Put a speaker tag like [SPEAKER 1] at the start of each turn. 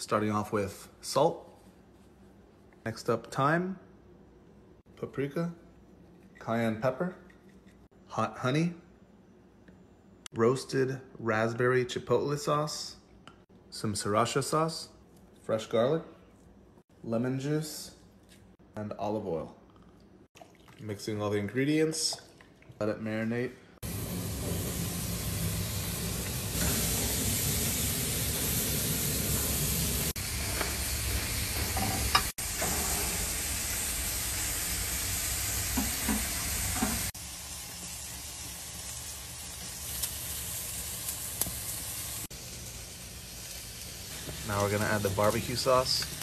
[SPEAKER 1] Starting off with salt. Next up, thyme, paprika, cayenne pepper, hot honey, roasted raspberry chipotle sauce, some sriracha sauce, fresh garlic, lemon juice, and olive oil. Mixing all the ingredients, let it marinate. Now we're gonna add the barbecue sauce.